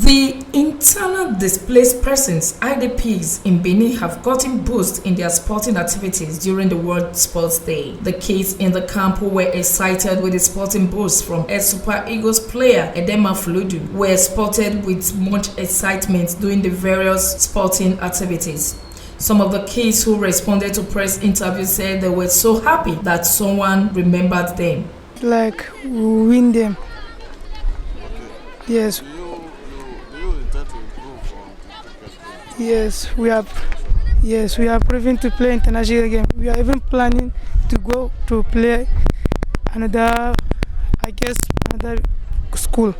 The internal displaced persons (IDPs) in Benin have gotten boost in their sporting activities during the World Sports Day. The kids in the camp who were excited with the sporting boost from Super Eagles player Edema Fuludu were spotted with much excitement during the various sporting activities. Some of the kids who responded to press interviews said they were so happy that someone remembered them. Like we win them. Yes. Yes, we are proving to play international game. We are even planning to go to play another school.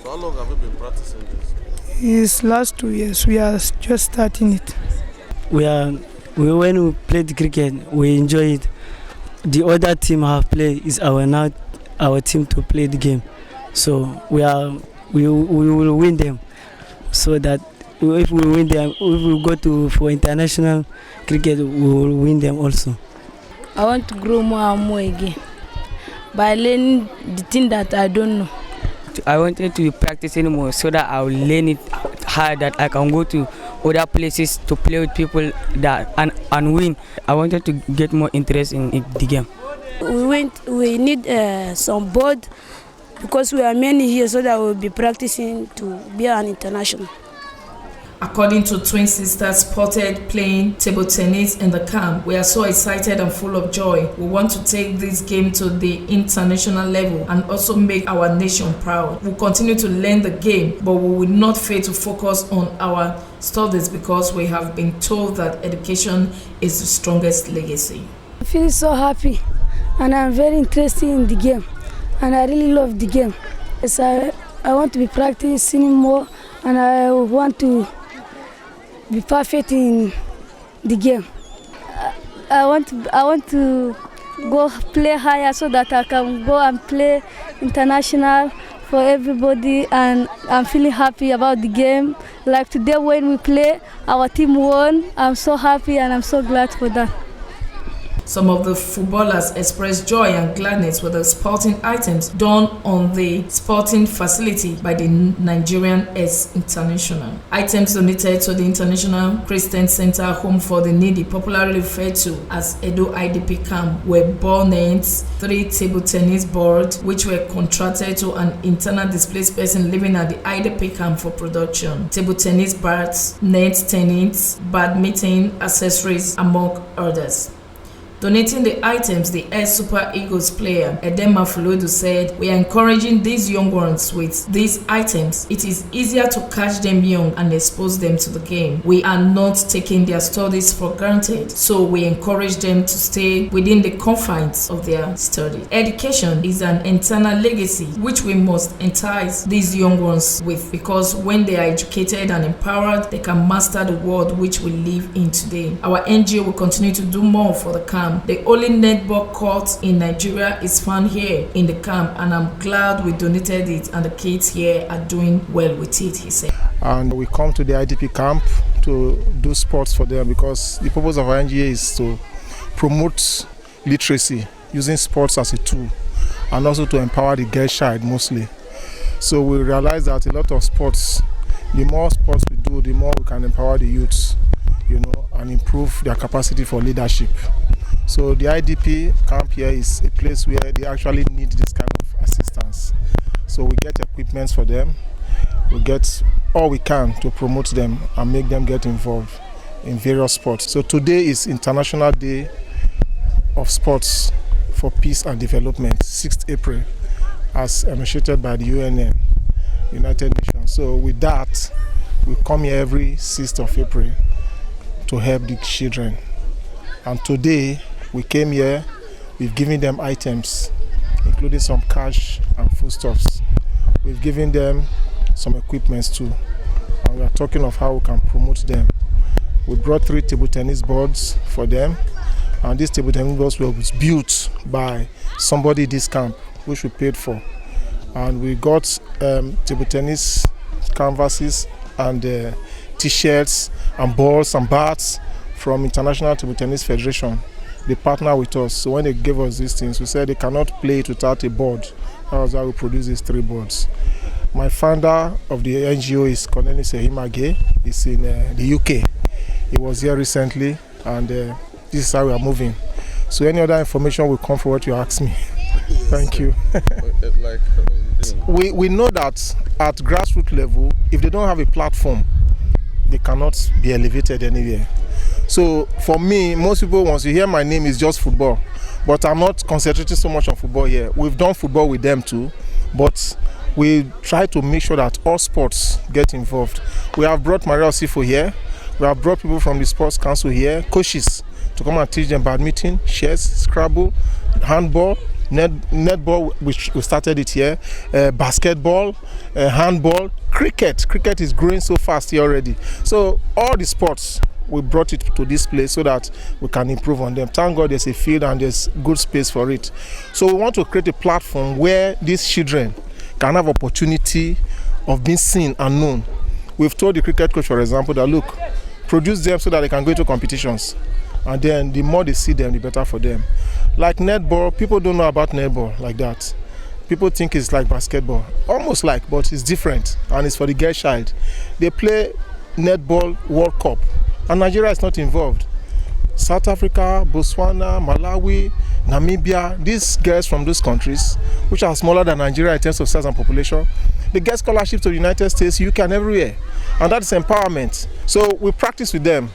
So how long have you been practicing this? It's last 2 years. We are just starting it. When we played cricket, we enjoy it. The other team have played is our team to play the game. So we will win them. So that if we win them, if we go for international cricket, we will win them also. I want to grow more and more again by learning the thing that I don't know. I wanted to practice anymore so that I will learn it hard, that I can go to other places to play with people and win. I wanted to get more interest in the game. We need some board because we are many here, so that we will be practicing to be an international. According to twin sisters spotted playing table tennis in the camp, we are so excited and full of joy. We want to take this game to the international level and also make our nation proud. We'll continue to learn the game, but we will not fail to focus on our studies because we have been told that education is the strongest legacy. I feel so happy and I'm very interested in the game and I really love the game. Yes, I want to be practicing more and I want to be perfect in the game. I want to go play higher so that I can go and play international for everybody, and I'm feeling happy about the game. Like today when we play, our team won. I'm so happy and I'm so glad for that. Some of the footballers expressed joy and gladness with the sporting items done on the sporting facility by the Nigerian International. Items donated to the International Christian Center Home for the Needy, popularly referred to as Edo IDP camp, were ball nets, 3 table tennis boards, which were contracted to an internal displaced person living at the IDP camp for production, table tennis bats, net tennis, badminton accessories, among others. Donating the items, the Super Eagles player Edema Fuludu said, "We are encouraging these young ones with these items. It is easier to catch them young and expose them to the game. We are not taking their studies for granted, so we encourage them to stay within the confines of their study. Education is an internal legacy which we must entice these young ones with, because when they are educated and empowered, they can master the world which we live in today. Our NGO will continue to do more for the camp. The only netball court in Nigeria is found here in the camp, and I'm glad we donated it and the kids here are doing well with it," he said. And we come to the IDP camp to do sports for them because the purpose of our NGO is to promote literacy using sports as a tool and also to empower the girl child mostly. So we realize that a lot of sports, the more sports we do, the more we can empower the youths, and improve their capacity for leadership. So the IDP camp here is a place where they actually need this kind of assistance. So we get equipment for them, we get all we can to promote them and make them get involved in various sports. So today is International Day of Sports for Peace and Development, 6th April, as initiated by the UNN, United Nations. So with that, we come here every 6th of April to help the children. And today, we came here, we've given them items, including some cash and foodstuffs. We've given them some equipment too, and we are talking of how we can promote them. We brought 3 table tennis boards for them, and these table tennis boards were built by somebody in this camp, which we paid for. And we got table tennis canvases and t-shirts and balls and bats from International Table Tennis Federation. They partner with us. So when they gave us these things, we said they cannot play it without a board. That was why we produced these 3 boards. My founder of the NGO is Cornelius Edema. He's in the UK. He was here recently, and this is how we are moving. So any other information will come from what you ask me. Thank you. We know that at grassroots level, if they don't have a platform, they cannot be elevated anywhere. So for me, most people, once you hear my name, is just football. But I'm not concentrating so much on football here. We've done football with them too, but we try to make sure that all sports get involved. We have brought Maria Osifo here. We have brought people from the Sports Council here, coaches, to come and teach them badminton, chess, Scrabble, handball, netball, which we started it here, basketball, handball, cricket. Cricket is growing so fast here already. So all the sports, we brought it to this place so that we can improve on them. Thank God there's a field and there's good space for it. So we want to create a platform where these children can have opportunity of being seen and known. We've told the cricket coach, for example, that look, produce them so that they can go into competitions. And then the more they see them, the better for them. Like netball, people don't know about netball like that. People think it's like basketball, almost like, but it's different, and it's for the girl child. They play netball World Cup, and Nigeria is not involved. South Africa, Botswana, Malawi, Namibia, these girls from those countries, which are smaller than Nigeria in terms of size and population, they get scholarships to the United States, UK, and everywhere. And that is empowerment. So we practice with them.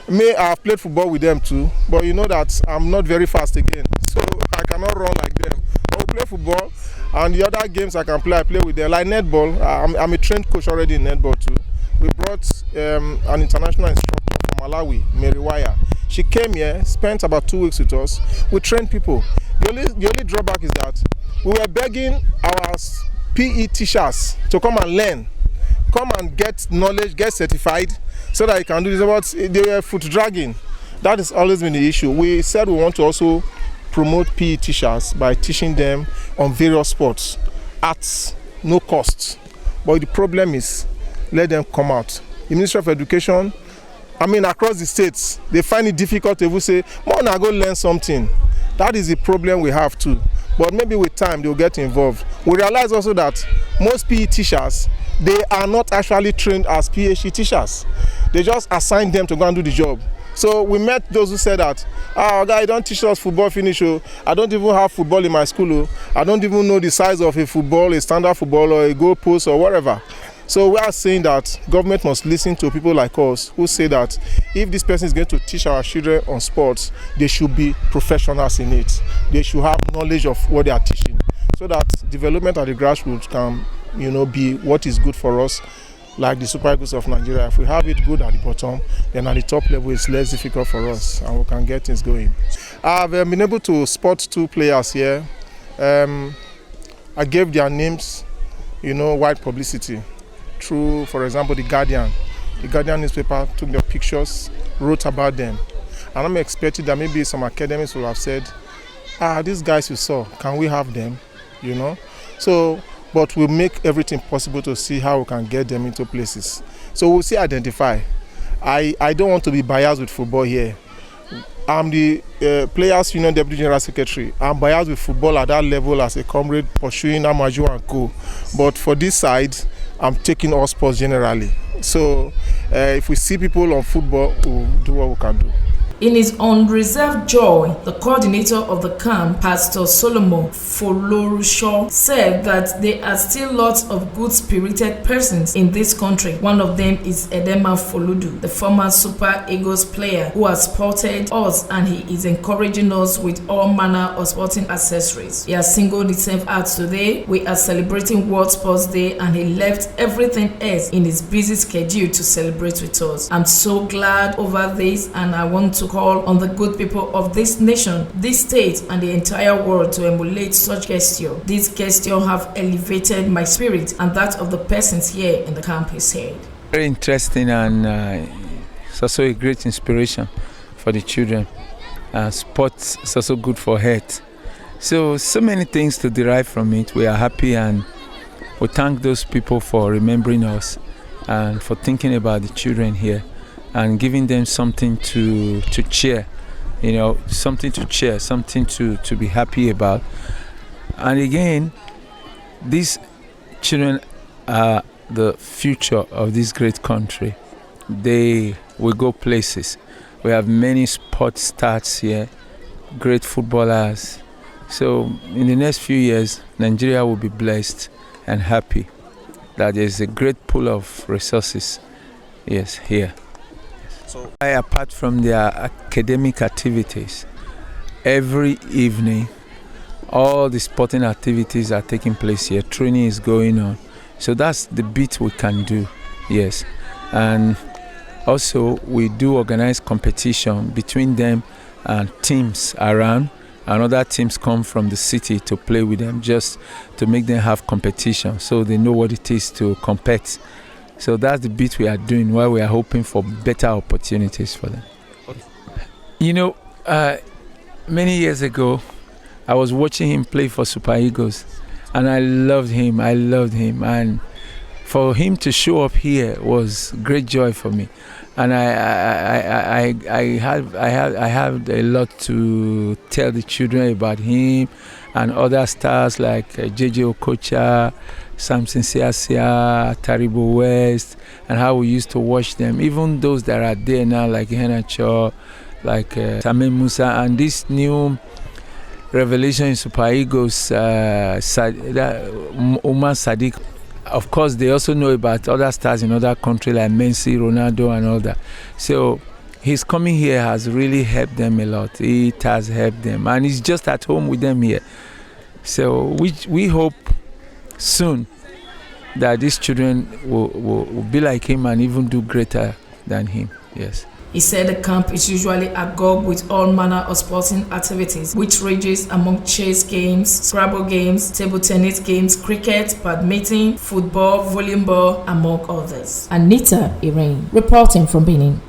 I have played football with them too, but you know that I'm not very fast again, so I cannot run like them. But we play football, and the other games I can play, I play with them. Like netball, I'm a trained coach already in netball too. We brought an international instructor from Malawi, Mary Wire. She came here, spent about 2 weeks with us. We trained people. The only drawback is that we were begging our PE teachers to come and learn, come and get knowledge, get certified, so that you can do this. But they were foot dragging. That has always been the issue. We said we want to also promote PE teachers by teaching them on various sports at no cost. But the problem is, let them come out. The Ministry of Education, across the states, they find it difficult to even say, "More now go learn something." That is the problem we have too. But maybe with time they'll get involved. We realize also that most PE teachers, they are not actually trained as PhD teachers. They just assign them to go and do the job. So we met those who said that, guy, don't teach us football finish. I don't even have football in my school. I don't even know the size of a football, a standard football, or a goal post, or whatever. So we are saying that government must listen to people like us who say that if this person is going to teach our children on sports, they should be professionals in it. They should have knowledge of what they are teaching, so that development at the grassroots can, be what is good for us, like the Super Eagles of Nigeria. If we have it good at the bottom, then at the top level it's less difficult for us, and we can get things going. I've been able to spot 2 players here. I gave their names, wide publicity. Through, for example, The Guardian newspaper took their pictures, wrote about them. And I'm expecting that maybe some academics will have said, these guys you saw, can we have them? So, but we'll make everything possible to see how we can get them into places. So we'll see, identify. I don't want to be biased with football here. I'm the Players Union Deputy General Secretary. I'm biased with football at that level as a comrade pursuing Amaju and co. But for this side, I'm taking all sports generally. So if we see people on football, we'll do what we can do. In his unreserved joy, the coordinator of the camp, Pastor Solomon Fuludu, said that there are still lots of good-spirited persons in this country. One of them is Edema Fuludu, the former Super Eagles player who has supported us, and he is encouraging us with all manner of sporting accessories. He has singled himself out today. We are celebrating World Sports Day, and he left everything else in his busy schedule to celebrate with us. I'm so glad over this, and I want to call on the good people of this nation, this state, and the entire world to emulate such gesture. These gestures have elevated my spirit and that of the persons here in the camp, he said. Very interesting, and it's also a great inspiration for the children. Sports is also good for health. So many things to derive from it. We are happy, and we thank those people for remembering us and for thinking about the children here and giving them something to cheer, something to cheer, something to be happy about. And again, these children are the future of this great country. They will go places. We have many sports stars here, great footballers. So in the next few years, Nigeria will be blessed and happy that there is a great pool of resources, yes, here. So, Apart from their academic activities, every evening, all the sporting activities are taking place here. Training is going on. So that's the bit we can do, yes. And also, we do organize competition between them and teams around. And other teams come from the city to play with them, just to make them have competition so they know what it is to compete. So that's the bit we are doing while we are hoping for better opportunities for them. You know, many years ago, I was watching him play for Super Eagles, and I loved him. And for him to show up here was great joy for me. And I have a lot to tell the children about him and other stars like JJ Okocha, Samson Siasia, Taribo West, and how we used to watch them. Even those that are there now, like Henacho, like Tamim Musa, and this new revelation in Super Eagles, Umar Sadiq. Of course, they also know about other stars in other countries like Messi, Ronaldo, and all that. So his coming here has really helped them a lot. It has helped them, and he's just at home with them here. So we hope soon that these children will be like him and even do greater than him. Yes. He said the camp is usually agog with all manner of sporting activities, which ranges among chess games, Scrabble games, table tennis games, cricket, badminton, football, volleyball, among others. Anita Irene, reporting from Benin.